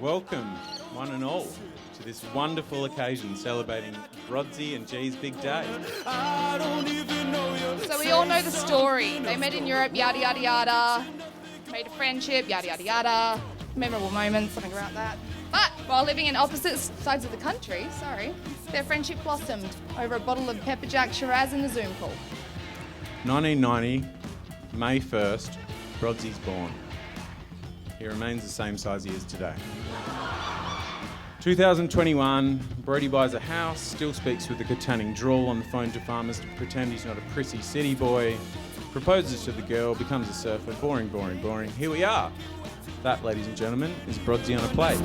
Welcome, one and all, to this wonderful occasion celebrating Brody and G's big day. So we all know the story. They met in Europe, yada, yada, yada. Made a friendship, yada, yada, yada. Memorable moments, something about that. But while living in opposite sides of the country, their friendship blossomed over a bottle of Pepper Jack Shiraz and a Zoom call. 1990, May 1st, Brody's born. He remains the same size he is today. 2021, Brody buys a house, still speaks with a Katanning drawl on the phone to farmers to pretend he's not a prissy city boy, proposes to the girl, becomes a surfer, boring. Here we are. That, ladies and gentlemen, is Brody on a plate.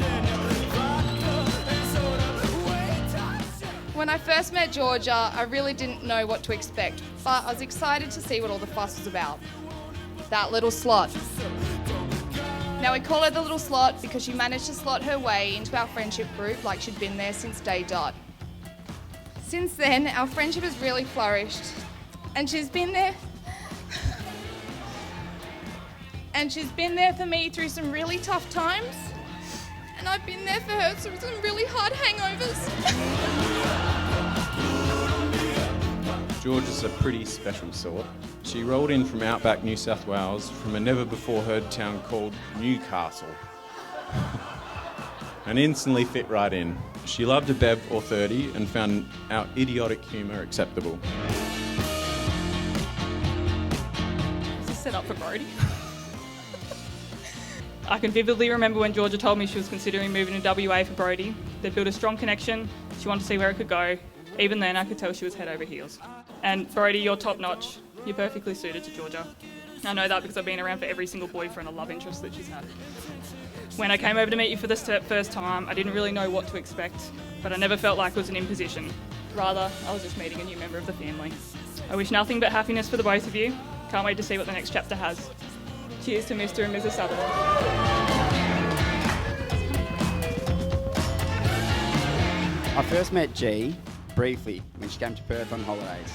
When I first met Georgia, I really didn't know what to expect, but I was excited to see what all the fuss was about. That little slot. Now we call her the little slot because she managed to slot her way into our friendship group like she'd been there since day dot. Since then, our friendship has really flourished, and she's been there for me through some really tough times, and I've been there for her through some really hard hangovers. George is a pretty special sort. She rolled in from outback New South Wales from a never-before-heard town called Newcastle and instantly fit right in. She loved a bev or 30 and found our idiotic humour acceptable. Is this set up for Brody? I can vividly remember when Georgia told me she was considering moving to WA for Brody. They'd built a strong connection. She wanted to see where it could go. Even then, I could tell she was head over heels. And Brody, you're top notch. You're perfectly suited to Georgia. I know that because I've been around for every single boyfriend or love interest that she's had. When I came over to meet you for the first time, I didn't really know what to expect, but I never felt like it was an imposition. Rather, I was just meeting a new member of the family. I wish nothing but happiness for the both of you. Can't wait to see what the next chapter has. Cheers to Mr. and Mrs. Sutherland. I first met G briefly when she came to Perth on holidays.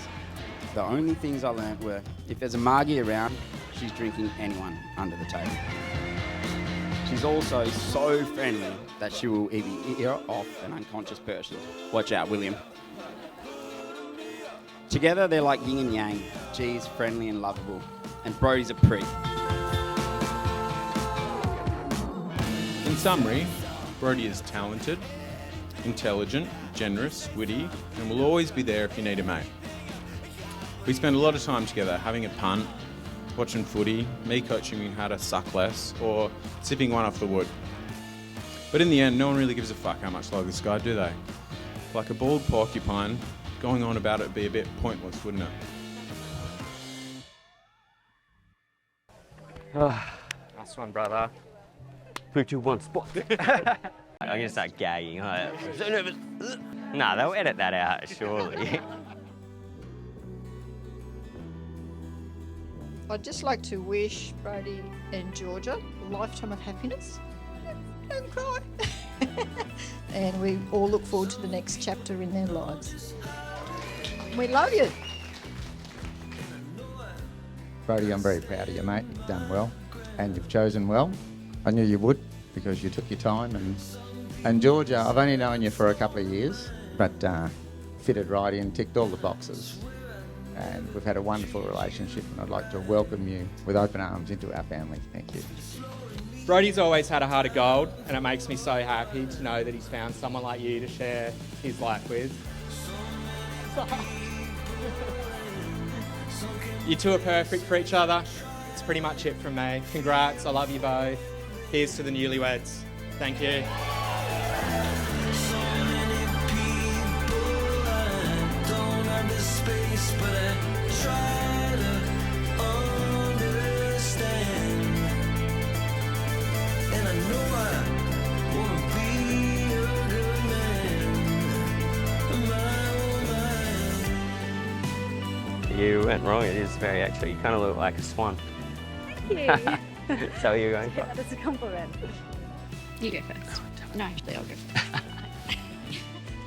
The only things I learnt were if there's a margie around, she's drinking anyone under the table. She's also so friendly that she will even ear off an unconscious person. Watch out, William. Together they're like yin and yang. G's friendly and lovable, and Brody's a prick. In summary, Brody is talented, intelligent, generous, witty, and will always be there if you need a mate. We spend a lot of time together having a punt, watching footy, me coaching you how to suck less, or sipping one off the wood. But in the end, no one really gives a fuck how much like this guy, do they? Like a bald porcupine, going on about it would be a bit pointless, wouldn't it? Nice one, brother. 3, 2, 1, spot. I'm going to start gagging. I'm so nervous. Nah, they'll edit that out, surely. I'd just like to wish Brody and Georgia a lifetime of happiness. Don't cry. And we all look forward to the next chapter in their lives. We love you. Brody, I'm very proud of you, mate. You've done well, and you've chosen well. I knew you would because you took your time. And Georgia, I've only known you for a couple of years, but fitted right in, ticked all the boxes. And we've had a wonderful relationship, and I'd like to welcome you with open arms into our family. Thank you. Brody's always had a heart of gold, and it makes me so happy to know that he's found someone like you to share his life with. You two are perfect for each other. That's pretty much it from me. Congrats, I love you both. Here's to the newlyweds. Thank you. You went wrong. It is very actually. You kind of look like a swan. Thank you. So you're going for? That is a compliment. You go first. No, actually, I'll go first.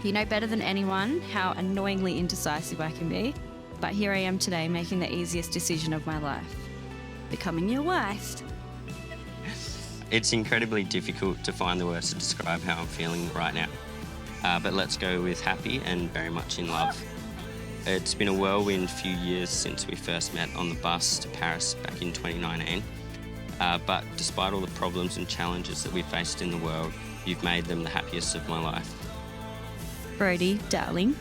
You know better than anyone how annoyingly indecisive I can be, but here I am today making the easiest decision of my life. Becoming your wife. It's incredibly difficult to find the words to describe how I'm feeling right now. But let's go with happy and very much in love. It's been a whirlwind few years since we first met on the bus to Paris back in 2019. But despite all the problems and challenges that we faced in the world, you've made them the happiest of my life. Brody, darling,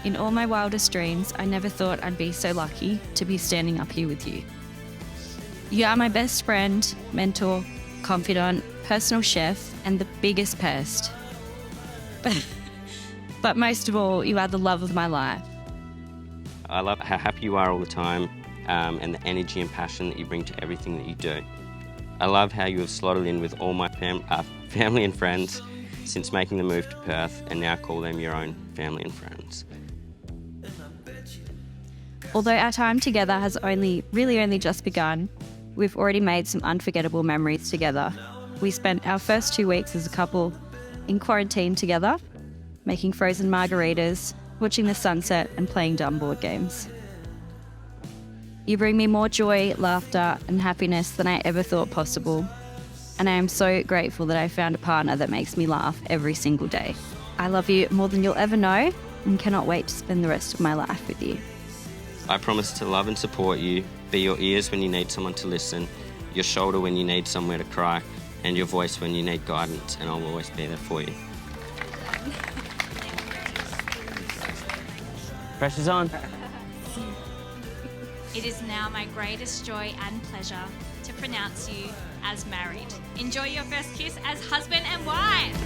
in all my wildest dreams, I never thought I'd be so lucky to be standing up here with you. You are my best friend, mentor, confidant, personal chef, and the biggest pest. But most of all, you are the love of my life. I love how happy you are all the time and the energy and passion that you bring to everything that you do. I love how you have slotted in with all my family and friends since making the move to Perth and now call them your own family and friends. Although our time together has only just begun, we've already made some unforgettable memories together. We spent our first 2 weeks as a couple in quarantine together, making frozen margaritas, watching the sunset and playing dumb board games. You bring me more joy, laughter and happiness than I ever thought possible. And I am so grateful that I found a partner that makes me laugh every single day. I love you more than you'll ever know and cannot wait to spend the rest of my life with you. I promise to love and support you, be your ears when you need someone to listen, your shoulder when you need somewhere to cry, and your voice when you need guidance, and I'll always be there for you. Pressure's on. It is now my greatest joy and pleasure to pronounce you as married. Enjoy your first kiss as husband and wife.